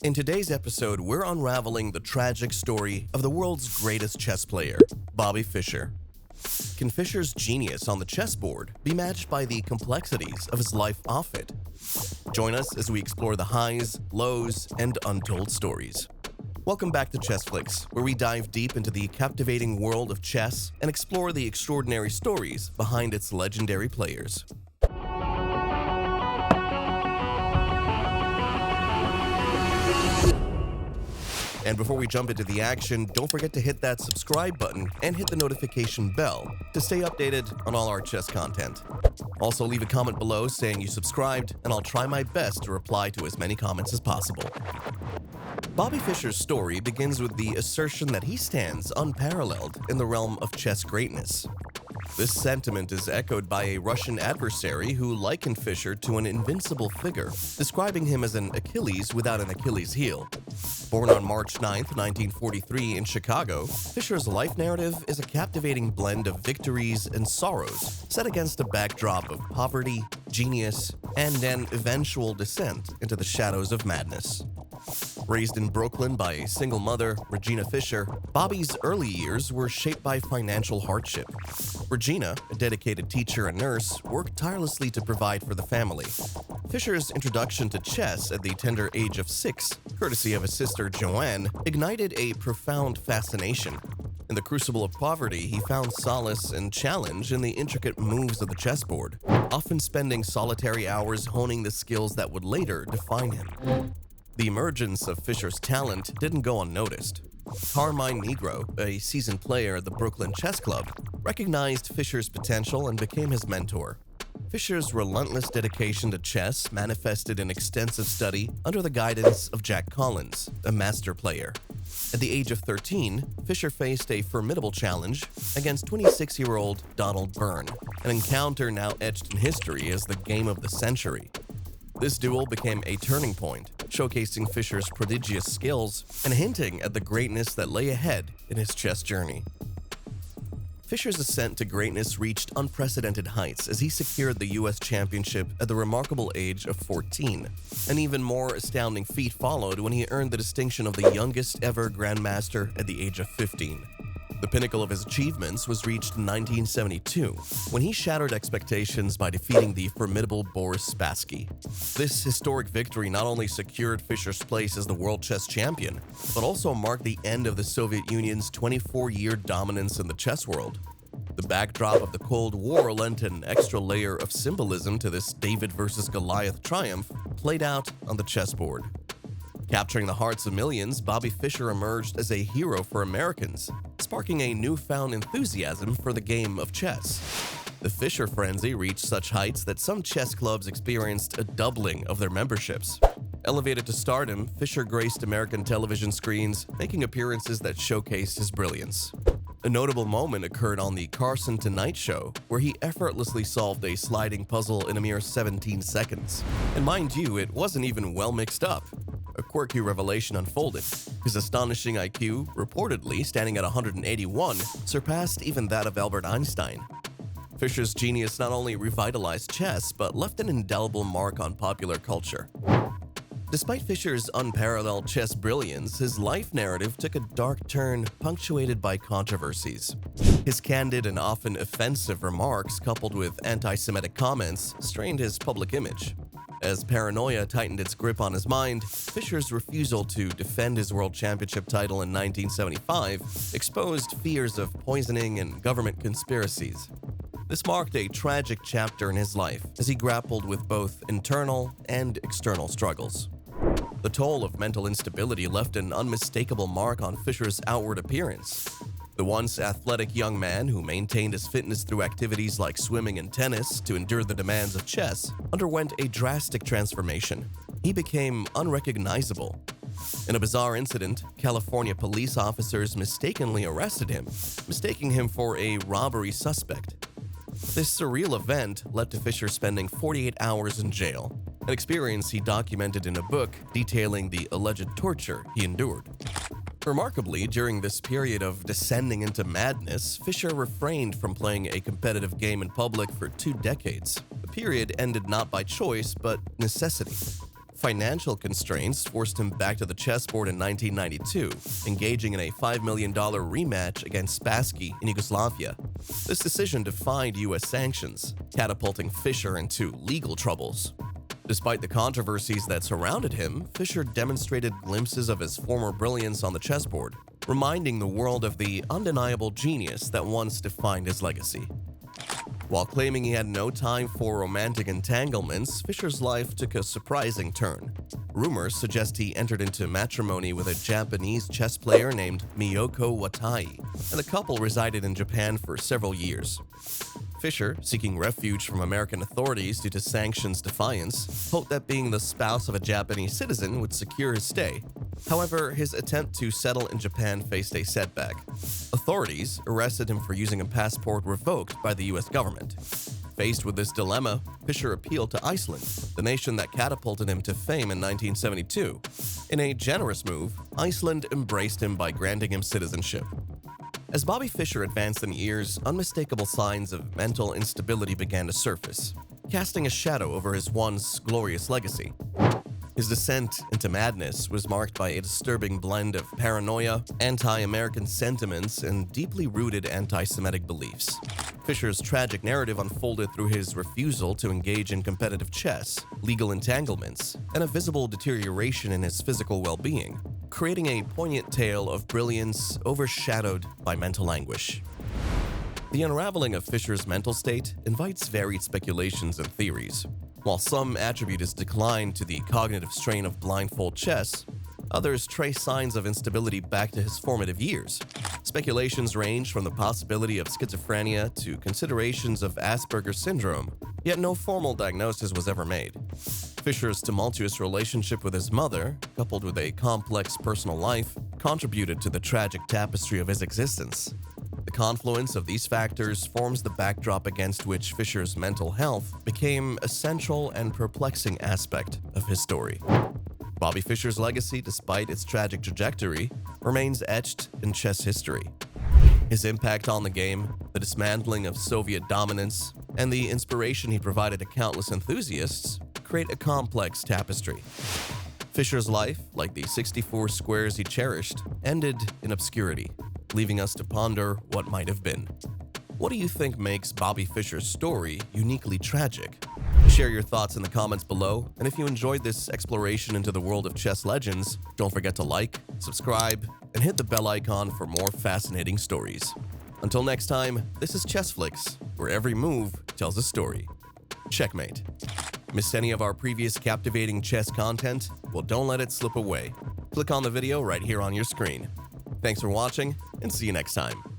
In today's episode, we're unraveling the tragic story of the world's greatest chess player, Bobby Fischer. Can Fischer's genius on the chessboard be matched by the complexities of his life off it? Join us as we explore the highs, lows, and untold stories. Welcome back to ChessFlix, where we dive deep into the captivating world of chess and explore the extraordinary stories behind its legendary players. And before we jump into the action, don't forget to hit that subscribe button and hit the notification bell to stay updated on all our chess content. Also, leave a comment below saying you subscribed, and I'll try my best to reply to as many comments as possible. Bobby Fischer's story begins with the assertion that he stands unparalleled in the realm of chess greatness. This sentiment is echoed by a Russian adversary who likened Fischer to an invincible figure, describing him as an Achilles without an Achilles heel. Born on March 9, 1943 in Chicago, Fischer's life narrative is a captivating blend of victories and sorrows set against a backdrop of poverty, genius, and an eventual descent into the shadows of madness. Raised in Brooklyn by a single mother, Regina Fischer, Bobby's early years were shaped by financial hardship. Regina, a dedicated teacher and nurse, worked tirelessly to provide for the family. Fischer's introduction to chess at the tender age of 6, courtesy of his sister Joanne, ignited a profound fascination. In the crucible of poverty, he found solace and challenge in the intricate moves of the chessboard, often spending solitary hours honing the skills that would later define him. The emergence of Fischer's talent didn't go unnoticed. Carmine Negro, a seasoned player at the Brooklyn Chess Club, recognized Fischer's potential and became his mentor. Fischer's relentless dedication to chess manifested in extensive study under the guidance of Jack Collins, a master player. At the age of 13, Fischer faced a formidable challenge against 26-year-old Donald Byrne, an encounter now etched in history as the game of the century. This duel became a turning point, showcasing Fischer's prodigious skills and hinting at the greatness that lay ahead in his chess journey. Fischer's ascent to greatness reached unprecedented heights as he secured the U.S. championship at the remarkable age of 14. An even more astounding feat followed when he earned the distinction of the youngest ever grandmaster at the age of 15. The pinnacle of his achievements was reached in 1972, when he shattered expectations by defeating the formidable Boris Spassky. This historic victory not only secured Fischer's place as the world chess champion, but also marked the end of the Soviet Union's 24-year dominance in the chess world. The backdrop of the Cold War lent an extra layer of symbolism to this David versus Goliath triumph played out on the chessboard. Capturing the hearts of millions, Bobby Fischer emerged as a hero for Americans, sparking a newfound enthusiasm for the game of chess. The Fischer frenzy reached such heights that some chess clubs experienced a doubling of their memberships. Elevated to stardom, Fischer graced American television screens, making appearances that showcased his brilliance. A notable moment occurred on the Carson Tonight Show, where he effortlessly solved a sliding puzzle in a mere 17 seconds. And mind you, it wasn't even well mixed up. A quirky revelation unfolded. His astonishing IQ, reportedly standing at 181, surpassed even that of Albert Einstein. Fischer's genius not only revitalized chess, but left an indelible mark on popular culture. Despite Fischer's unparalleled chess brilliance, his life narrative took a dark turn punctuated by controversies. His candid and often offensive remarks, coupled with anti-Semitic comments, strained his public image. As paranoia tightened its grip on his mind, Fischer's refusal to defend his world championship title in 1975 exposed fears of poisoning and government conspiracies. This marked a tragic chapter in his life as he grappled with both internal and external struggles. The toll of mental instability left an unmistakable mark on Fischer's outward appearance. The once athletic young man who maintained his fitness through activities like swimming and tennis to endure the demands of chess underwent a drastic transformation. He became unrecognizable. In a bizarre incident, California police officers mistakenly arrested him, mistaking him for a robbery suspect. This surreal event led to Fischer spending 48 hours in jail, an experience he documented in a book detailing the alleged torture he endured. Remarkably, during this period of descending into madness, Fischer refrained from playing a competitive game in public for 2 decades. The period ended not by choice, but necessity. Financial constraints forced him back to the chessboard in 1992, engaging in a $5 million rematch against Spassky in Yugoslavia. This decision defied U.S. sanctions, catapulting Fischer into legal troubles. Despite the controversies that surrounded him, Fischer demonstrated glimpses of his former brilliance on the chessboard, reminding the world of the undeniable genius that once defined his legacy. While claiming he had no time for romantic entanglements, Fischer's life took a surprising turn. Rumors suggest he entered into matrimony with a Japanese chess player named Miyoko Watai, and the couple resided in Japan for several years. Fischer, seeking refuge from American authorities due to sanctions defiance, hoped that being the spouse of a Japanese citizen would secure his stay. However, his attempt to settle in Japan faced a setback. Authorities arrested him for using a passport revoked by the US government. Faced with this dilemma, Fischer appealed to Iceland, the nation that catapulted him to fame in 1972. In a generous move, Iceland embraced him by granting him citizenship. As Bobby Fischer advanced in years, unmistakable signs of mental instability began to surface, casting a shadow over his once glorious legacy. His descent into madness was marked by a disturbing blend of paranoia, anti-American sentiments, and deeply rooted anti-Semitic beliefs. Fischer's tragic narrative unfolded through his refusal to engage in competitive chess, legal entanglements, and a visible deterioration in his physical well-being, creating a poignant tale of brilliance overshadowed by mental anguish. The unraveling of Fischer's mental state invites varied speculations and theories. While some attribute his decline to the cognitive strain of blindfold chess, others trace signs of instability back to his formative years. Speculations range from the possibility of schizophrenia to considerations of Asperger's syndrome, yet no formal diagnosis was ever made. Fischer's tumultuous relationship with his mother, coupled with a complex personal life, contributed to the tragic tapestry of his existence. The confluence of these factors forms the backdrop against which Fischer's mental health became a central and perplexing aspect of his story. Bobby Fischer's legacy, despite its tragic trajectory, remains etched in chess history. His impact on the game, the dismantling of Soviet dominance, and the inspiration he provided to countless enthusiasts create a complex tapestry. Fischer's life, like the 64 squares he cherished, ended in obscurity, leaving us to ponder what might have been. What do you think makes Bobby Fischer's story uniquely tragic? Share your thoughts in the comments below, and if you enjoyed this exploration into the world of chess legends, don't forget to like, subscribe, and hit the bell icon for more fascinating stories. Until next time, this is ChessFlix, where every move tells a story. Checkmate. Missed any of our previous captivating chess content? Well, don't let it slip away. Click on the video right here on your screen. Thanks for watching, and see you next time.